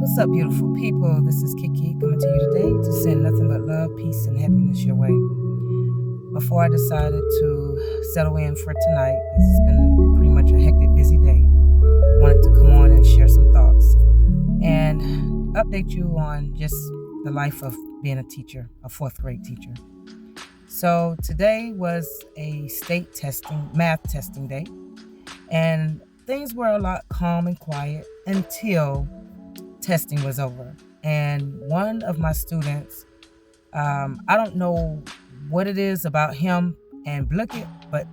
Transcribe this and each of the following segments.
What's up, beautiful people? This is Kiki coming to you today to send nothing but love, peace, and happiness your way. Before I decided to settle in for tonight, this has been pretty much a hectic, busy day, I wanted to come on and share some thoughts and update you on just the life of being a teacher, a fourth grade teacher. So today was a state testing, math testing day, and things were a lot calm and quiet until testing was over. And one of my students, I don't know what it is about him and Blicket, but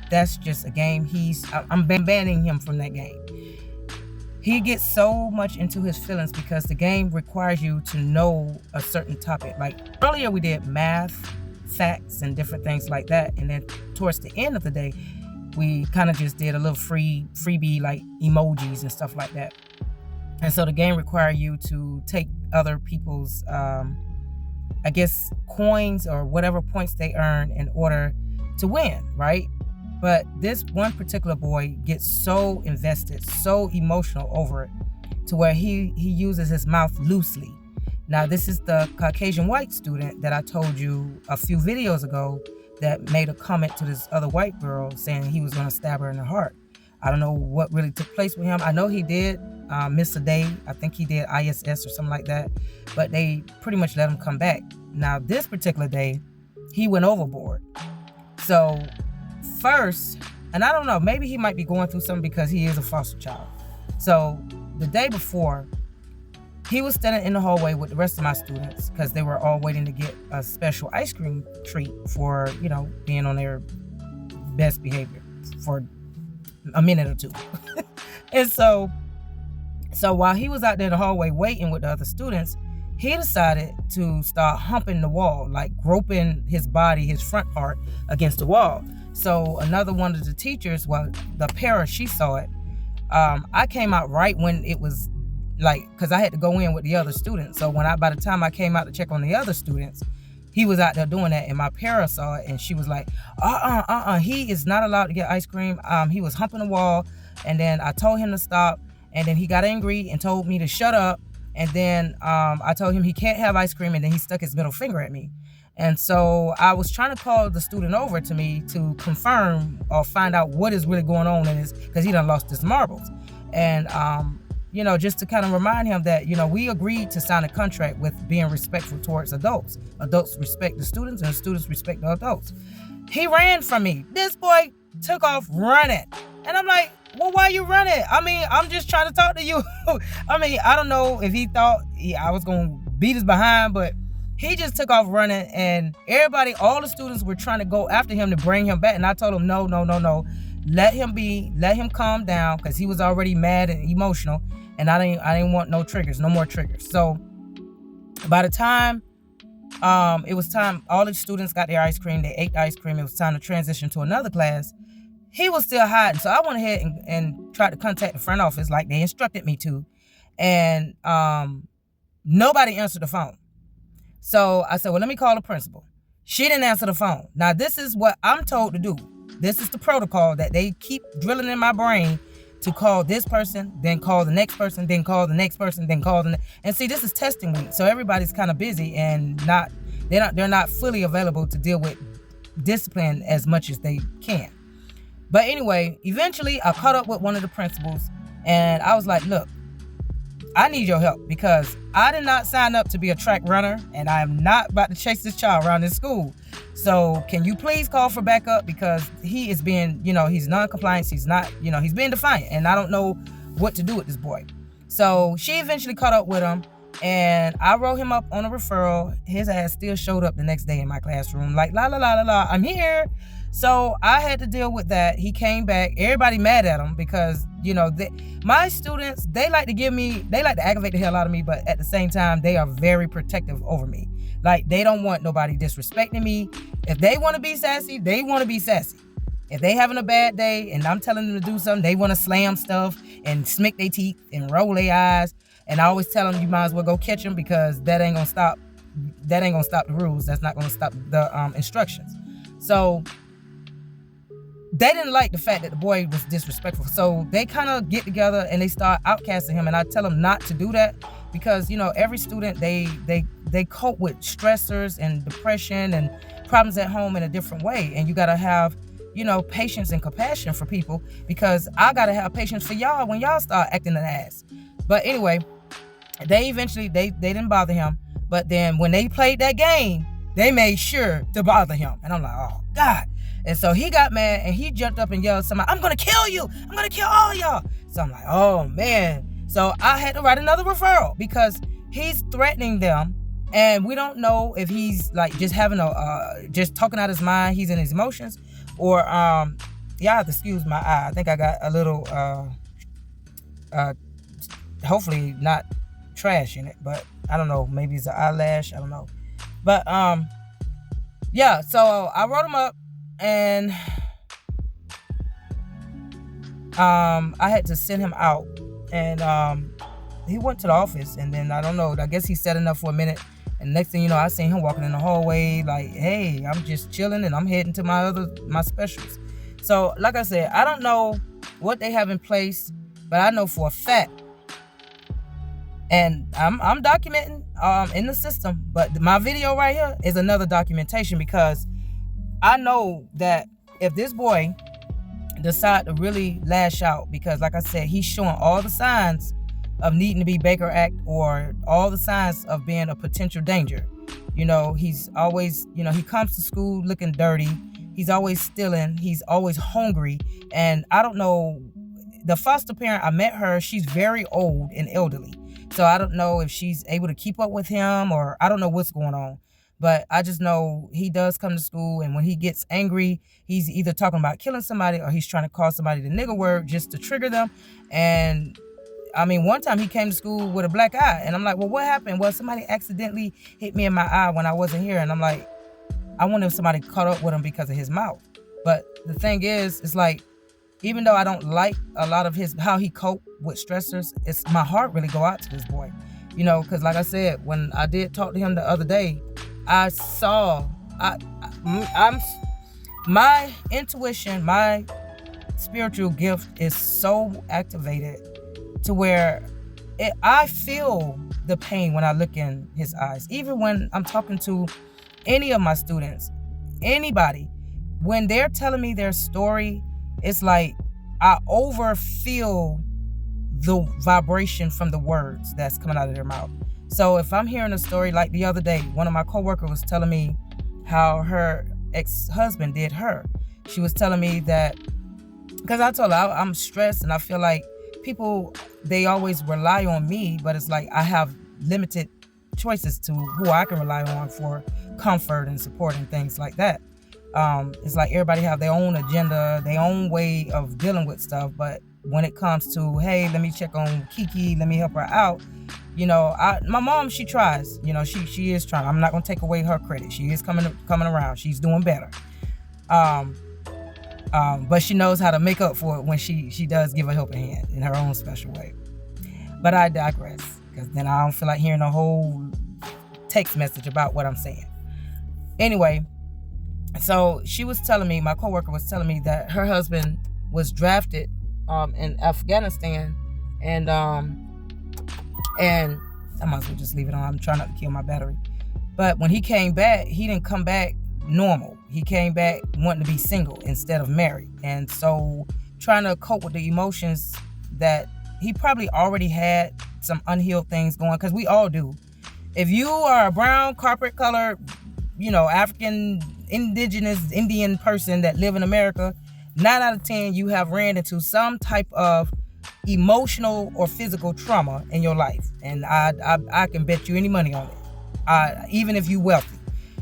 that's just a game. I'm banning him from that game. He gets so much into his feelings because the game requires you to know a certain topic. Like earlier we did math, facts, and different things like that. And then towards the end of the day, we kind of just did a little freebie like emojis and stuff like that. And so the game requires you to take other people's, coins or whatever points they earn in order to win, right? But this one particular boy gets so invested, so emotional over it, to where he uses his mouth loosely. Now, this is the Caucasian white student that I told you a few videos ago that made a comment to this other white girl saying he was going to stab her in the heart. I don't know what really took place with him. I know he did miss a day. I think he did ISS or something like that. But they pretty much let him come back. Now, this particular day, he went overboard. So first, and I don't know, maybe he might be going through something because he is a foster child. So the day before, he was standing in the hallway with the rest of my students because they were all waiting to get a special ice cream treat for, being on their best behavior for a minute or two. And so while he was out there in the hallway waiting with the other students, he decided to start humping the wall, like groping his body, his front part against the wall. So another one of the teachers, the para, she saw it. I came out right when it was because I had to go in with the other students. So by the time I came out to check on the other students, he was out there doing that, and my para saw it, and she was like, he is not allowed to get ice cream. He was humping the wall, and then I told him to stop, and then he got angry and told me to shut up, and then I told him he can't have ice cream, and then he stuck his middle finger at me. And so I was trying to call the student over to me to confirm or find out what is really going on in his, because he done lost his marbles. And just to kind of remind him that, we agreed to sign a contract with being respectful towards adults. Adults respect the students and the students respect the adults. He ran from me. This boy took off running. And I'm like, well, why you running? I mean, I'm just trying to talk to you. I mean, I don't know if he thought I was going to beat his behind, but he just took off running, and all the students were trying to go after him to bring him back. And I told him, no. Let him calm down, because he was already mad and emotional. And I didn't want no more triggers. So by the time it was time, all the students got their ice cream, they ate the ice cream, it was time to transition to another class, he was still hiding. So I went ahead and tried to contact the front office like they instructed me to. And nobody answered the phone. So I said, well, let me call the principal. She didn't answer the phone. Now, this is what I'm told to do. This is the protocol that they keep drilling in my brain, to call this person, then call the next person, then call the next person, then call and see, this is testing week, so everybody's kind of busy and they're not fully available to deal with discipline as much as they can. But anyway, eventually I caught up with one of the principals, and I was like, look, I need your help, because I did not sign up to be a track runner, and I am not about to chase this child around this school. So can you please call for backup, because he is being, he's non-compliant. He's not, he's being defiant, and I don't know what to do with this boy. So she eventually caught up with him, and I wrote him up on a referral. His ass still showed up the next day in my classroom, like, la, la, la, la, la, I'm here. So I had to deal with that. He came back. Everybody mad at him because, my students, they like to aggravate the hell out of me, but at the same time, they are very protective over me. Like, they don't want nobody disrespecting me. If they want to be sassy, they want to be sassy. If they having a bad day and I'm telling them to do something, they want to slam stuff and smack their teeth and roll their eyes. And I always tell them, you might as well go catch them, because that ain't gonna stop the rules. That's not gonna stop the instructions. So they didn't like the fact that the boy was disrespectful. So they kind of get together and they start outcasting him. And I tell them not to do that. because every student they cope with stressors and depression and problems at home in a different way, and you got to have patience and compassion for people, because I got to have patience for y'all when y'all start acting an ass. But anyway, they eventually they didn't bother him, but then when they played that game, they made sure to bother him, and I'm like, oh God. And so he got mad and he jumped up and yelled somebody, I'm gonna kill you, I'm gonna kill all y'all. So I'm like, oh man. So I had to write another referral, because he's threatening them, and we don't know if he's like just having just talking out his mind, he's in his emotions, or y'all have to excuse my eye. I think I got a little hopefully not trash in it, but I don't know, maybe it's an eyelash, I don't know. But yeah, so I wrote him up, and I had to send him out, and he went to the office, and then I don't know, I guess he sat enough for a minute, and next thing you know, I seen him walking in the hallway like, hey, I'm just chilling and I'm heading to my specials. So like I said, I don't know what they have in place, but I know for a fact, and I'm documenting in the system, but my video right here is another documentation, because I know that if this boy decide to really lash out, because like I said, he's showing all the signs of needing to be Baker Act, or all the signs of being a potential danger. He's always, he comes to school looking dirty. He's always stealing. He's always hungry. And I don't know, the foster parent, I met her, she's very old and elderly. So I don't know if she's able to keep up with him, or I don't know what's going on. But I just know he does come to school, and when he gets angry, he's either talking about killing somebody, or he's trying to call somebody the nigger word just to trigger them. And I mean, one time he came to school with a black eye, and I'm like, well, what happened? Well, somebody accidentally hit me in my eye when I wasn't here. And I'm like, I wonder if somebody caught up with him because of his mouth. But the thing is, it's like, even though I don't like a lot of how he coped with stressors, it's my heart really go out to this boy. Because like I said, when I did talk to him the other day, I saw, my intuition, my spiritual gift is so activated to where I feel the pain when I look in his eyes. Even when I'm talking to any of my students, anybody, when they're telling me their story, it's like I overfeel the vibration from the words that's coming out of their mouth. So if I'm hearing a story, like the other day, one of my coworkers was telling me how her ex-husband did her. She was telling me that, because I told her I'm stressed and I feel like people, they always rely on me, but it's like I have limited choices to who I can rely on for comfort and support and things like that. It's like everybody have their own agenda, their own way of dealing with stuff, but when it comes to, hey, let me check on Kiki, let me help her out, my mom, she tries, she is trying. I'm not gonna take away her credit. She is coming around. She's doing better. But she knows how to make up for it when she does give a helping hand in her own special way. But I digress, because then I don't feel like hearing a whole text message about what I'm saying. Anyway, so she was telling me, my coworker was telling me that her husband was drafted in Afghanistan, and I might as well just leave it on. I'm trying not to kill my battery. But when he came back, he didn't come back normal. He came back wanting to be single instead of married. And so trying to cope with the emotions that he probably already had, some unhealed things going, because we all do. If you are a brown, carpet colored, African, indigenous, Indian person that live in America, 9 out of 10, you have ran into some type of emotional or physical trauma in your life. And I can bet you any money on it. Even if you wealthy,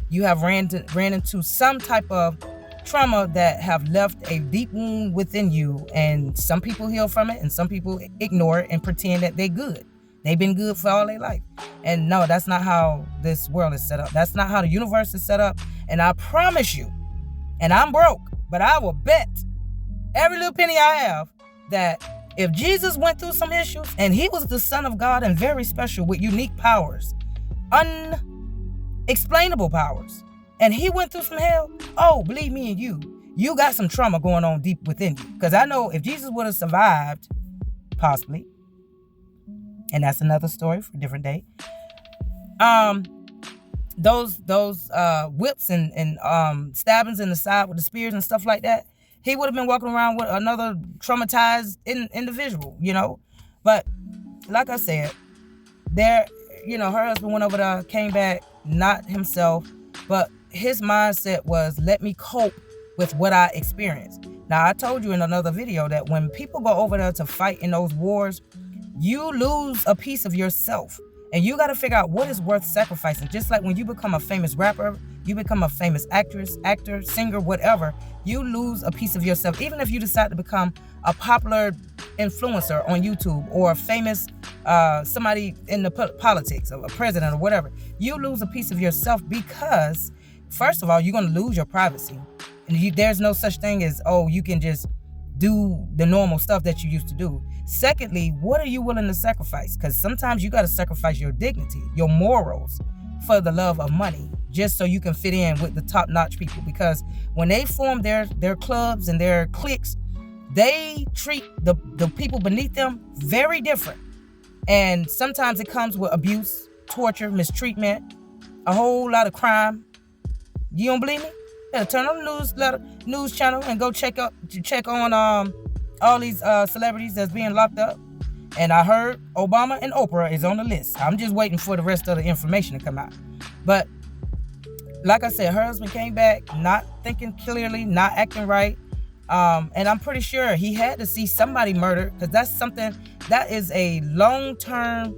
you have ran into some type of trauma that have left a deep wound within you. And some people heal from it, and some people ignore it and pretend that they're good. They've been good for all their life. And no, that's not how this world is set up. That's not how the universe is set up. And I promise you, and I'm broke, but I will bet every little penny I have that if Jesus went through some issues, and he was the Son of God and very special with unique powers, unexplainable powers, and he went through some hell, oh, believe me and you got some trauma going on deep within you. Because I know if Jesus would have survived, possibly, and that's another story for a different day. Um, those whips and stabbings in the side with the spears and stuff like that, he would have been walking around with another traumatized individual, But like I said, her husband went over there, came back, not himself, but his mindset was, let me cope with what I experienced. Now, I told you in another video that when people go over there to fight in those wars, you lose a piece of yourself. And you got to figure out what is worth sacrificing. Just like when you become a famous rapper, you become a famous actress, actor, singer, whatever, you lose a piece of yourself. Even if you decide to become a popular influencer on YouTube or a famous somebody in the politics, or a president or whatever, you lose a piece of yourself because, first of all, you're going to lose your privacy. And there's no such thing as, you can just do the normal stuff that you used to do. Secondly, what are you willing to sacrifice? Because sometimes you got to sacrifice your dignity, your morals, for the love of money, just so you can fit in with the top-notch people. Because when they form their clubs and their cliques, they treat the people beneath them very different. And sometimes it comes with abuse, torture, mistreatment, a whole lot of crime. You don't believe me? Yeah, turn on the news channel and go check on all these celebrities that's being locked up. And I heard Obama and Oprah is on the list. I'm just waiting for the rest of the information to come out. But like I said, her husband came back not thinking clearly, not acting right. And I'm pretty sure he had to see somebody murdered, because that's something that is a long-term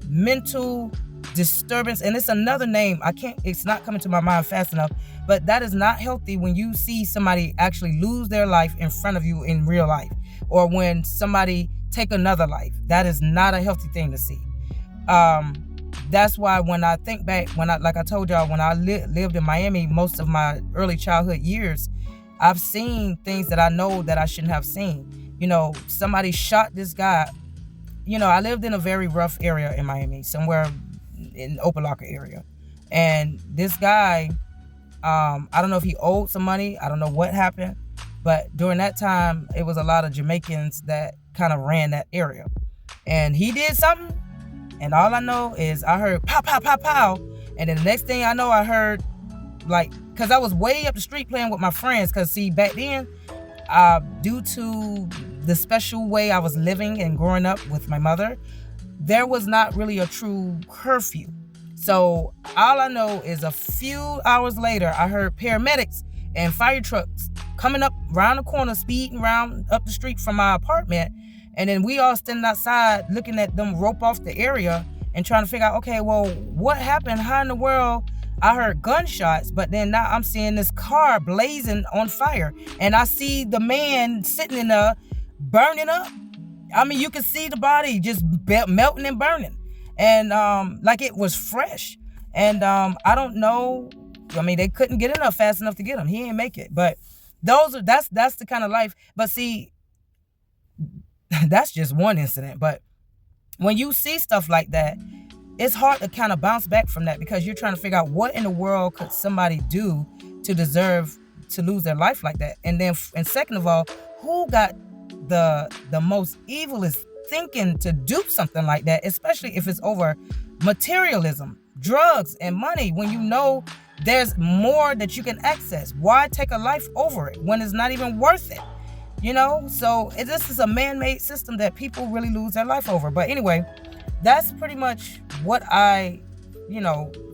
mental disturbance. And it's another name. It's not coming to my mind fast enough, but that is not healthy when you see somebody actually lose their life in front of you in real life, or when somebody take another life. That is not a healthy thing to see. That's why when I think back, like I told y'all, when I lived in Miami most of my early childhood years, I've seen things that I know that I shouldn't have seen. Somebody shot this guy. I lived in a very rough area in Miami, somewhere in Opa-locka area. And this guy, I don't know if he owed some money. I don't know what happened. But during that time, it was a lot of Jamaicans that kind of ran that area. And he did something. And all I know is I heard pow, pow, pow, pow. And then the next thing I know, I heard, because I was way up the street playing with my friends. Because, see, back then, due to the special way I was living and growing up with my mother, there was not really a true curfew. So all I know is a few hours later, I heard paramedics and fire trucks coming up around the corner, speeding around up the street from my apartment. And then we all standing outside looking at them rope off the area and trying to figure out, okay, well, what happened? How in the world? I heard gunshots, but then now I'm seeing this car blazing on fire. And I see the man sitting in there burning up. I mean, you can see the body just melting and burning. And like it was fresh. And I don't know. I mean, they couldn't get enough fast enough to get him. He didn't make it. But that's the kind of life. But see, that's just one incident. But when you see stuff like that, it's hard to kind of bounce back from that, because you're trying to figure out what in the world could somebody do to deserve to lose their life like that. And second of all, who got the most evilest thinking to do something like that, especially if it's over materialism, drugs, and money, when you know there's more that you can access? Why take a life over it when it's not even worth it? So this is a man-made system that people really lose their life over. But anyway, that's pretty much what I,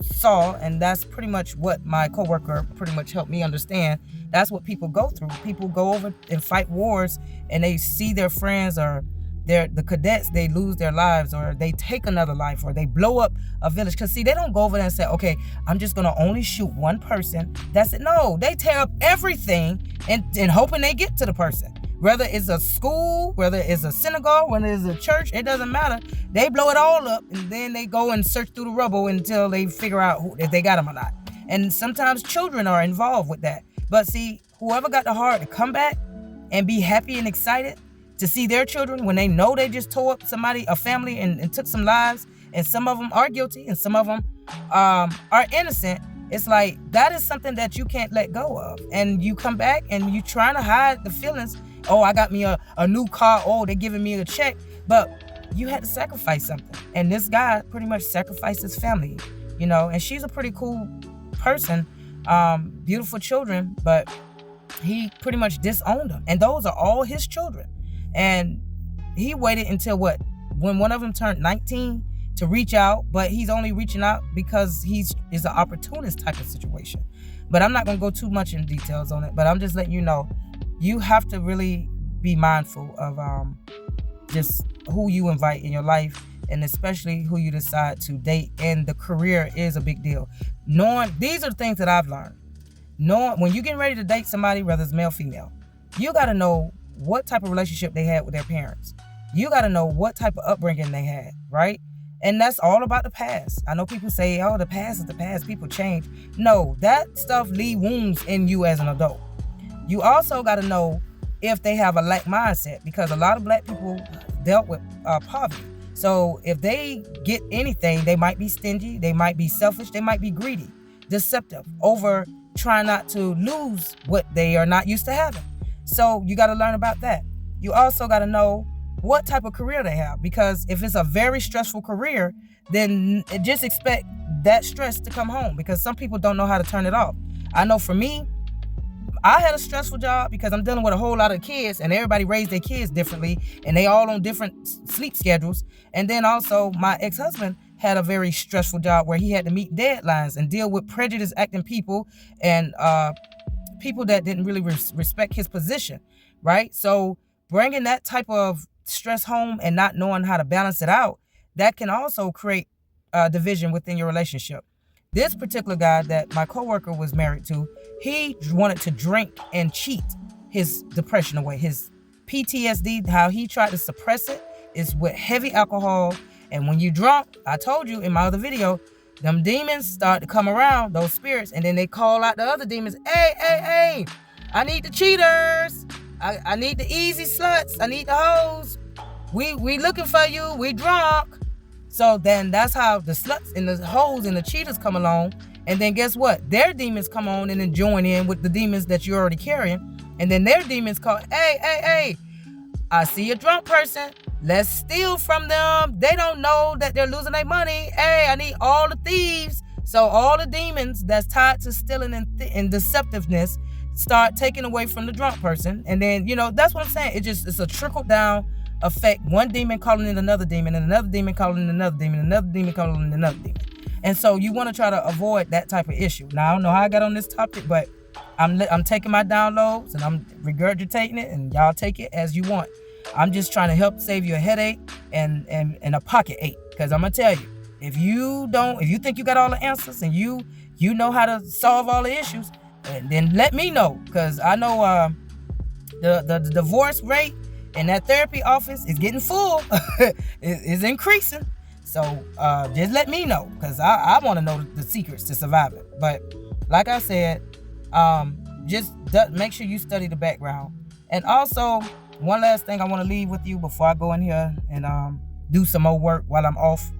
saw. And that's pretty much what my coworker pretty much helped me understand. That's what people go through. People go over and fight wars, and they see their friends or the cadets, they lose their lives, or they take another life, or they blow up a village. Because, see, they don't go over there and say, okay, I'm just going to only shoot one person. That's it. No, they tear up everything and hoping they get to the person. Whether it's a school, whether it's a synagogue, whether it's a church, it doesn't matter. They blow it all up, and then they go and search through the rubble until they figure out if they got them or not. And sometimes children are involved with that. But see, whoever got the heart to come back and be happy and excited to see their children when they know they just tore up a family, and took some lives, and some of them are guilty and some of them are innocent, it's like that is something that you can't let go of. And you come back and you trying to hide the feelings. Oh, I got me a new car. Oh, they're giving me a check. But you had to sacrifice something. And this guy pretty much sacrificed his family, and she's a pretty cool person, beautiful children, but he pretty much disowned them. And those are all his children. And he waited until when one of them turned 19 to reach out, but he's only reaching out because is an opportunist type of situation. But I'm not going to go too much in details on it, but I'm just letting you know, you have to really be mindful of just who you invite in your life, and especially who you decide to date. And the career is a big deal. These are the things that I've learned. When you're getting ready to date somebody, whether it's male or female, you got to know what type of relationship they had with their parents. You got to know what type of upbringing they had, right? And that's all about the past. I know people say, oh, the past is the past, people change. No, that stuff leave wounds in you as an adult. You also got to know if they have a lack mindset, because a lot of black people dealt with poverty. So if they get anything, they might be stingy, they might be selfish, they might be greedy, deceptive, over trying not to lose what they are not used to having. So you got to learn about that. You also got to know what type of career they have, because if it's a very stressful career, then just expect that stress to come home, because some people don't know how to turn it off. I know for me, I had a stressful job because I'm dealing with a whole lot of kids, and everybody raised their kids differently, and they all on different sleep schedules. And then also my ex-husband had a very stressful job where he had to meet deadlines and deal with prejudice acting people and people that didn't really respect his position, right? So bringing that type of stress home and not knowing how to balance it out, that can also create division within your relationship. This particular guy that my coworker was married to, he wanted to drink and cheat his depression away, his PTSD. How he tried to suppress it is with heavy alcohol. And when you drunk, I told you in my other video, them demons start to come around, those spirits, and then they call out the other demons. Hey, I need the cheaters. I need the easy sluts. I need the hoes. We looking for you. We drunk. So then that's how the sluts and the hoes and the cheaters come along. And then guess what? Their demons come on and then join in with the demons that you're already carrying. And then their demons call, hey, I see a drunk person. Let's steal from them. They don't know that they're losing their money. Hey, I need all the thieves. So all the demons that's tied to stealing and deceptiveness start taking away from the drunk person. And then, that's what I'm saying. It's a trickle down effect. One demon calling in another demon, and another demon calling in another demon, another demon calling in another demon. And so you want to try to avoid that type of issue. Now, I don't know how I got on this topic, but I'm taking my downloads and I'm regurgitating it, and y'all take it as you want. I'm just trying to help save you a headache and a pocket ache. Because I'm going to tell you, if you think you got all the answers and you know how to solve all the issues, then let me know. Because I know the divorce rate in that therapy office is getting full. It's increasing. So just let me know, because I want to know the secrets to survive it. But like I said, just make sure you study the background. And also, one last thing I want to leave with you before I go in here and do some more work while I'm off.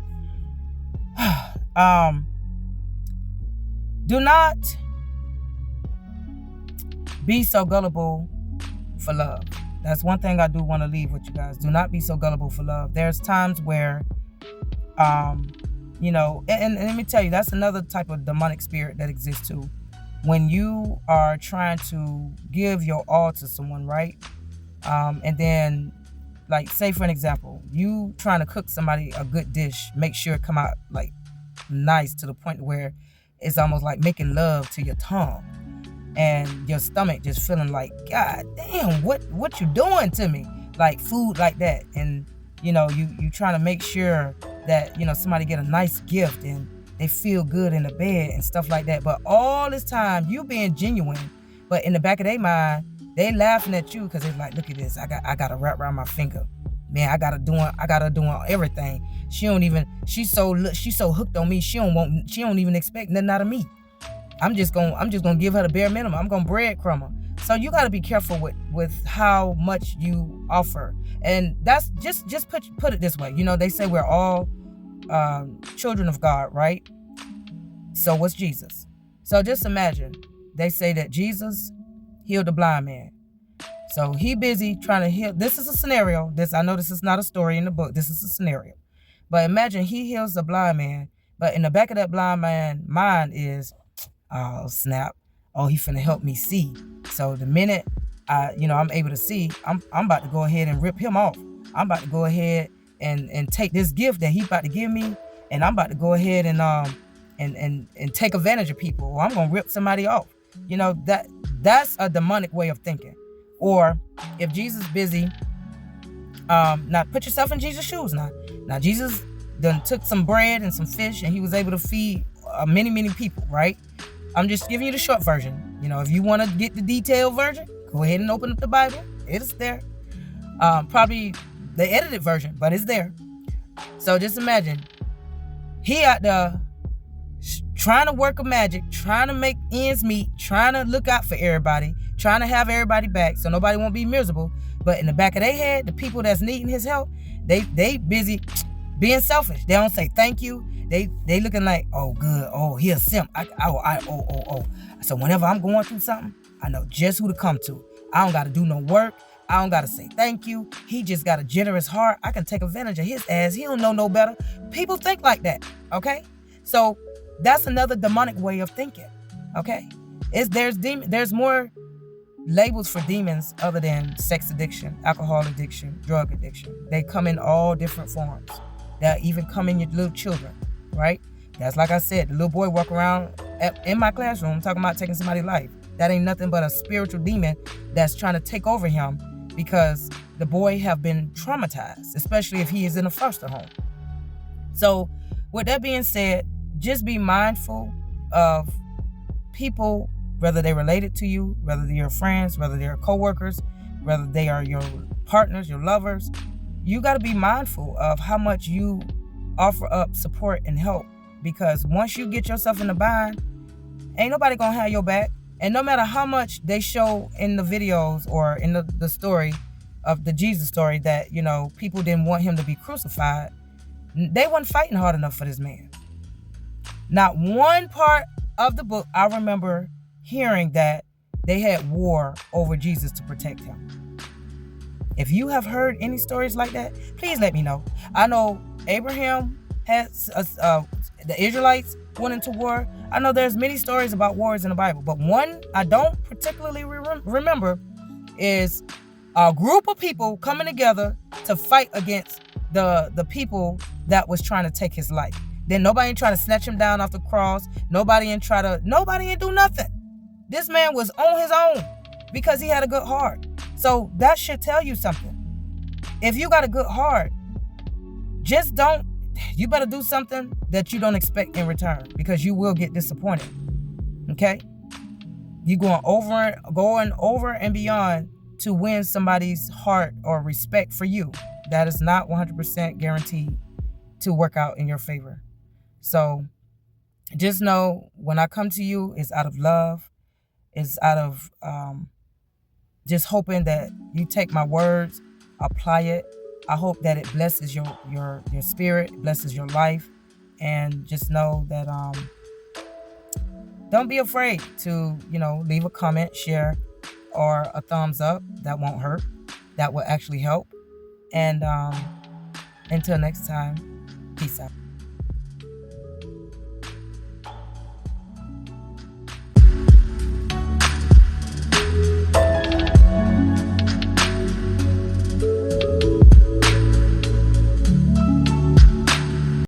Do not be so gullible for love. That's one thing I do want to leave with you guys. Do not be so gullible for love. There's times where, and let me tell you, that's another type of demonic spirit that exists too. When you are trying to give your all to someone, right? And then, like, say for an example, you trying to cook somebody a good dish, make sure it come out like nice to the point where it's almost like making love to your tongue. And your stomach just feeling like, God damn, what you doing to me? Like food like that. And, you trying to make sure that, somebody get a nice gift and they feel good in the bed and stuff like that. But all this time, you being genuine, but in the back of their mind, they laughing at you because it's like, look at this. I got a wrap around my finger. Man, I got to do everything. She's so hooked on me. She don't even expect nothing out of me. I'm just gonna give her the bare minimum. I'm gonna breadcrumb her. So you gotta be careful with how much you offer. And that's just put it this way. They say we're all children of God, right? So what's Jesus? So just imagine, they say that Jesus healed the blind man. So he busy trying to heal. This is a scenario. I know this is not a story in the book. This is a scenario. But imagine he heals the blind man, but in the back of that blind man's mind is, oh snap, oh he finna help me see. So the minute I'm able to see, I'm about to go ahead and rip him off. I'm about to go ahead and take this gift that he's about to give me, and I'm about to go ahead and take advantage of people, or I'm gonna rip somebody off. That's a demonic way of thinking. Or if Jesus busy, now put yourself in Jesus' shoes now. Now Jesus done took some bread and some fish, and he was able to feed many people, right? I'm just giving you the short version. If you want to get the detailed version, go ahead and open up the Bible. It's there. Probably the edited version, but it's there. So just imagine he out there trying to work a magic, trying to make ends meet, trying to look out for everybody, trying to have everybody back so nobody won't be miserable. But in the back of their head, the people that's needing his help, they busy being selfish. They don't say thank you. They looking like, oh good, oh he a simp. So whenever I'm going through something, I know just who to come to. I don't got to do no work. I don't got to say thank you. He just got a generous heart. I can take advantage of his ass. He don't know no better. People think like that, okay? So that's another demonic way of thinking, okay? There's more labels for demons other than sex addiction, alcohol addiction, drug addiction. They come in all different forms. They even come in your little children, right? That's like I said, the little boy walk around in my classroom talking about taking somebody's life. That ain't nothing but a spiritual demon that's trying to take over him because the boy have been traumatized, especially if he is in a foster home. So with that being said, just be mindful of people, whether they're related to you, whether they're your friends, whether they're co-workers, whether they are your partners, your lovers. You got to be mindful of how much you offer up support and help, because once you get yourself in a bind, ain't nobody gonna have your back. And no matter how much they show in the videos or in the story of the Jesus story that, people didn't want him to be crucified, they weren't fighting hard enough for this man. Not one part of the book I remember hearing that they had war over Jesus to protect him. If you have heard any stories like that, please let me know. I know Abraham had the Israelites went into war. I know there's many stories about wars in the Bible, but one I don't particularly remember is a group of people coming together to fight against the people that was trying to take his life. Then nobody ain't try to snatch him down off the cross. Nobody ain't do nothing. This man was on his own because he had a good heart. So that should tell you something. If you got a good heart, you better do something that you don't expect in return, because you will get disappointed. Okay? You going over and beyond to win somebody's heart or respect for you. That is not 100% guaranteed to work out in your favor. So just know, when I come to you, it's out of love. It's out of just hoping that you take my words, apply it. I hope that it blesses your spirit, blesses your life. And just know that don't be afraid to, leave a comment, share, or a thumbs up. That won't hurt. That will actually help. And until next time, peace out.